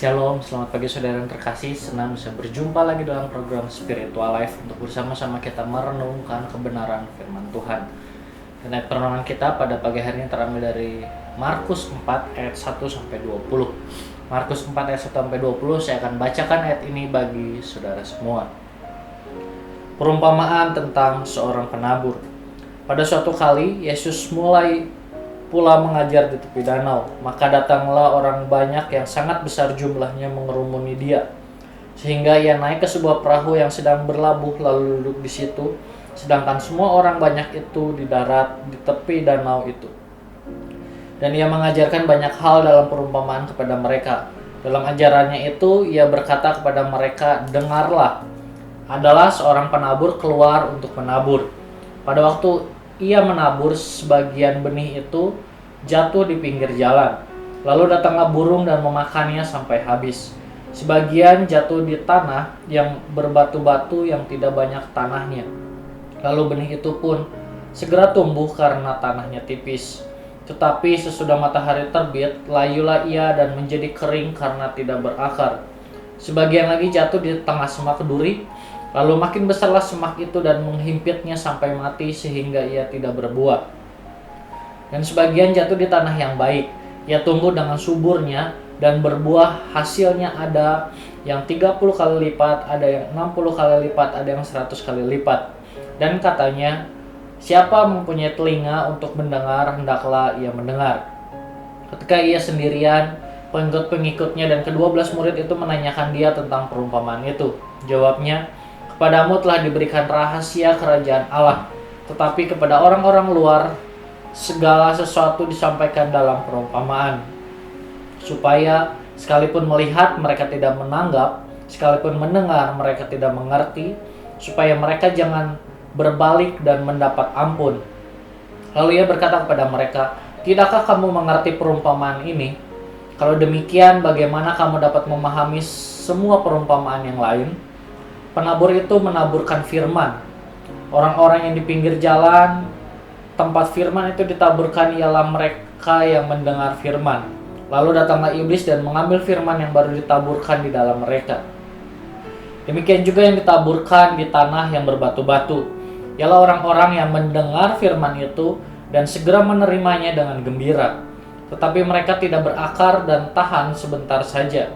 Shalom, selamat pagi saudara yang terkasih. Senang bisa berjumpa lagi dalam program Spiritual Life untuk bersama-sama kita merenungkan kebenaran firman Tuhan. Dan ayat perenungan kita pada pagi hari ini terambil dari Markus 4 ayat 1 sampai 20. Markus 4 ayat 1 sampai 20, saya akan bacakan ayat ini bagi saudara semua. Perumpamaan tentang seorang penabur. Pada suatu kali Yesus mulai pula mengajar di tepi danau, maka datanglah orang banyak yang sangat besar jumlahnya mengerumuni dia, sehingga ia naik ke sebuah perahu yang sedang berlabuh lalu duduk di situ, sedangkan semua orang banyak itu di darat di tepi danau itu. Dan ia mengajarkan banyak hal dalam perumpamaan kepada mereka. Dalam ajarannya itu ia berkata kepada mereka, "Dengarlah, adalah seorang penabur keluar untuk menabur. Pada waktu ia menabur, sebagian benih itu jatuh di pinggir jalan. Lalu datanglah burung dan memakannya sampai habis. Sebagian jatuh di tanah yang berbatu-batu yang tidak banyak tanahnya. Lalu benih itu pun segera tumbuh karena tanahnya tipis. Tetapi sesudah matahari terbit, layulah ia dan menjadi kering karena tidak berakar. Sebagian lagi jatuh di tengah semak duri. Lalu makin besarlah semak itu dan menghimpitnya sampai mati sehingga ia tidak berbuah. Dan sebagian jatuh di tanah yang baik. Ia tumbuh dengan suburnya dan berbuah, hasilnya ada yang 30 kali lipat, ada yang 60 kali lipat, ada yang 100 kali lipat. Dan katanya, siapa mempunyai telinga untuk mendengar, hendaklah ia mendengar. Ketika ia sendirian, pengikut-pengikutnya dan ke-12 murid itu menanyakan dia tentang perumpamaan itu. Jawabnya, "Kepadamu telah diberikan rahasia kerajaan Allah, tetapi kepada orang-orang luar segala sesuatu disampaikan dalam perumpamaan, supaya sekalipun melihat mereka tidak menanggap, sekalipun mendengar mereka tidak mengerti, supaya mereka jangan berbalik dan mendapat ampun." Lalu ia berkata kepada mereka, "Tidakkah kamu mengerti perumpamaan ini? Kalau demikian, bagaimana kamu dapat memahami semua perumpamaan yang lain?" Penabur itu menaburkan firman. Orang-orang yang di pinggir jalan tempat firman itu ditaburkan ialah mereka yang mendengar firman. Lalu datanglah iblis dan mengambil firman yang baru ditaburkan di dalam mereka. Demikian juga yang ditaburkan di tanah yang berbatu-batu, ialah orang-orang yang mendengar firman itu dan segera menerimanya dengan gembira. Tetapi mereka tidak berakar dan tahan sebentar saja.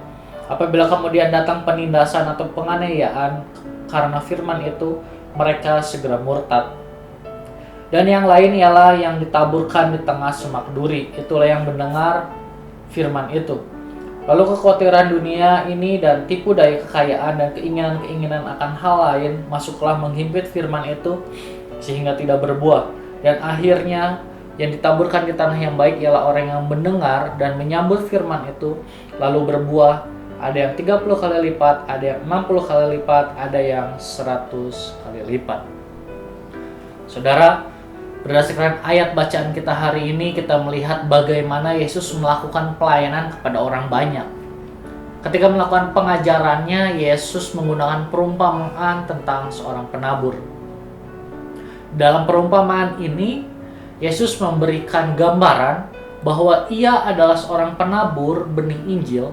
Apabila kemudian datang penindasan atau penganiayaan karena firman itu, mereka segera murtad. Dan yang lain ialah yang ditaburkan di tengah semak duri, itulah yang mendengar firman itu. Lalu kekhawatiran dunia ini dan tipu daya kekayaan dan keinginan-keinginan akan hal lain masuklah menghimpit firman itu sehingga tidak berbuah. Dan akhirnya yang ditaburkan di tanah yang baik ialah orang yang mendengar dan menyambut firman itu lalu berbuah. Ada yang 30 kali lipat, ada yang 60 kali lipat, ada yang 100 kali lipat. Saudara, berdasarkan ayat bacaan kita hari ini, kita melihat bagaimana Yesus melakukan pelayanan kepada orang banyak. Ketika melakukan pengajarannya, Yesus menggunakan perumpamaan tentang seorang penabur. Dalam perumpamaan ini, Yesus memberikan gambaran bahwa ia adalah seorang penabur benih Injil,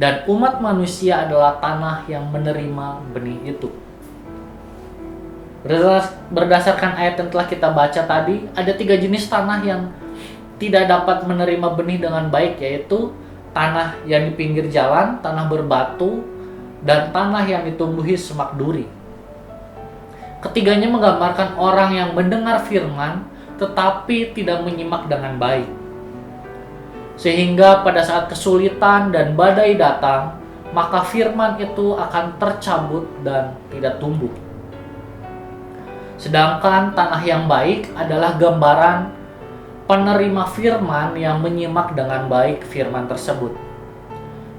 dan umat manusia adalah tanah yang menerima benih itu. Berdasarkan ayat yang telah kita baca tadi, ada 3 jenis tanah yang tidak dapat menerima benih dengan baik, yaitu tanah yang di pinggir jalan, tanah berbatu, dan tanah yang ditumbuhi semak duri. Ketiganya menggambarkan orang yang mendengar firman tetapi tidak menyimak dengan baik. Sehingga pada saat kesulitan dan badai datang, maka firman itu akan tercabut dan tidak tumbuh. Sedangkan tanah yang baik adalah gambaran penerima firman yang menyimak dengan baik firman tersebut.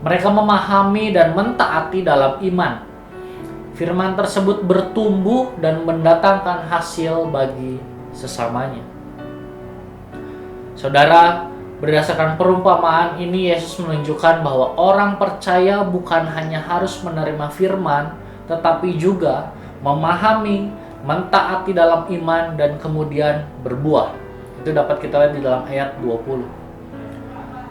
Mereka memahami dan mentaati dalam iman. Firman tersebut bertumbuh dan mendatangkan hasil bagi sesamanya. Saudara, berdasarkan perumpamaan ini, Yesus menunjukkan bahwa orang percaya bukan hanya harus menerima firman, tetapi juga memahami, mentaati dalam iman, dan kemudian berbuah. Itu dapat kita lihat di dalam ayat 20.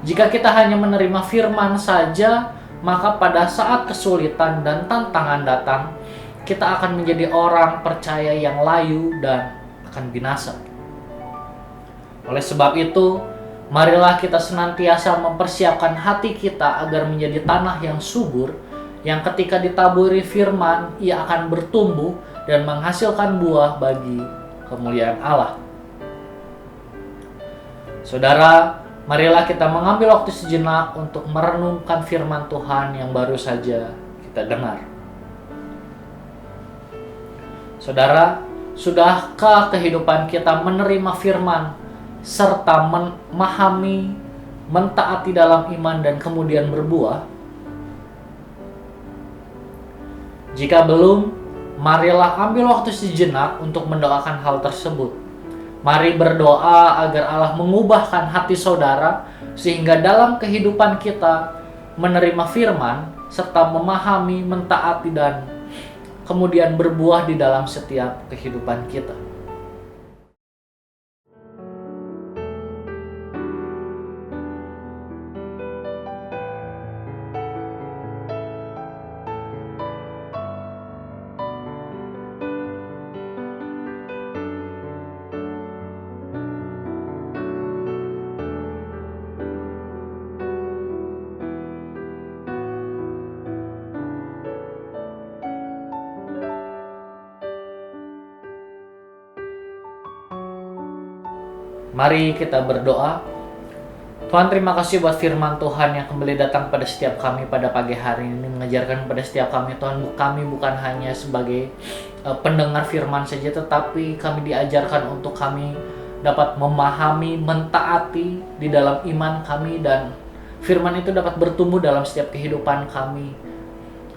Jika kita hanya menerima firman saja, maka pada saat kesulitan dan tantangan datang, kita akan menjadi orang percaya yang layu dan akan binasa. Oleh sebab itu, marilah kita senantiasa mempersiapkan hati kita agar menjadi tanah yang subur, yang ketika ditaburi firman, ia akan bertumbuh dan menghasilkan buah bagi kemuliaan Allah. Saudara, marilah kita mengambil waktu sejenak untuk merenungkan firman Tuhan yang baru saja kita dengar. Saudara, sudahkah kehidupan kita menerima firman serta memahami, mentaati dalam iman dan kemudian berbuah? Jika belum, marilah ambil waktu sejenak untuk mendoakan hal tersebut. Mari berdoa agar Allah mengubahkan hati saudara sehingga dalam kehidupan kita menerima firman serta memahami, mentaati dan kemudian berbuah di dalam setiap kehidupan kita. Mari kita berdoa. Tuhan, terima kasih buat firman Tuhan yang kembali datang pada setiap kami pada pagi hari ini, mengajarkan pada setiap kami. Tuhan, kami bukan hanya sebagai pendengar firman saja, tetapi kami diajarkan untuk kami dapat memahami, mentaati di dalam iman kami, dan firman itu dapat bertumbuh dalam setiap kehidupan kami.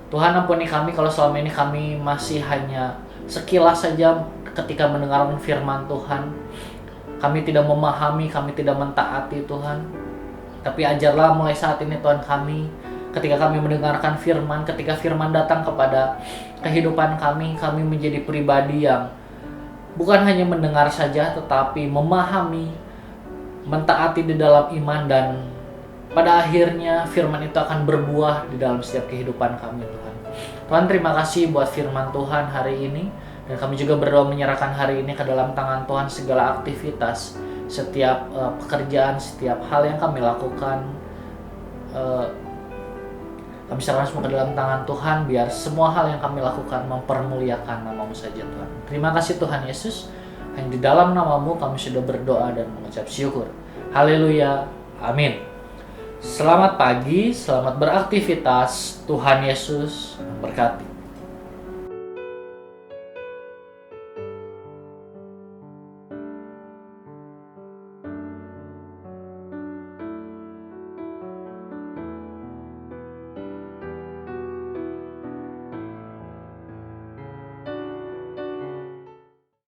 Tuhan, ampuni kami kalau selama ini kami masih hanya sekilas saja ketika mendengarkan firman Tuhan. Kami tidak memahami, kami tidak mentaati Tuhan. Tapi ajarlah mulai saat ini Tuhan kami, ketika kami mendengarkan firman, ketika firman datang kepada kehidupan kami menjadi pribadi yang bukan hanya mendengar saja, tetapi memahami, mentaati di dalam iman, dan pada akhirnya firman itu akan berbuah di dalam setiap kehidupan kami Tuhan. Tuhan, terima kasih buat firman Tuhan hari ini. Dan kami juga berdoa menyerahkan hari ini ke dalam tangan Tuhan segala aktivitas, setiap pekerjaan, setiap hal yang kami lakukan. Kami serahkan semua ke dalam tangan Tuhan, biar semua hal yang kami lakukan mempermuliakan nama-Mu saja Tuhan. Terima kasih Tuhan Yesus, hanya di dalam nama-Mu kami sudah berdoa dan mengucap syukur. Haleluya, amin. Selamat pagi, selamat beraktivitas. Tuhan Yesus memberkati.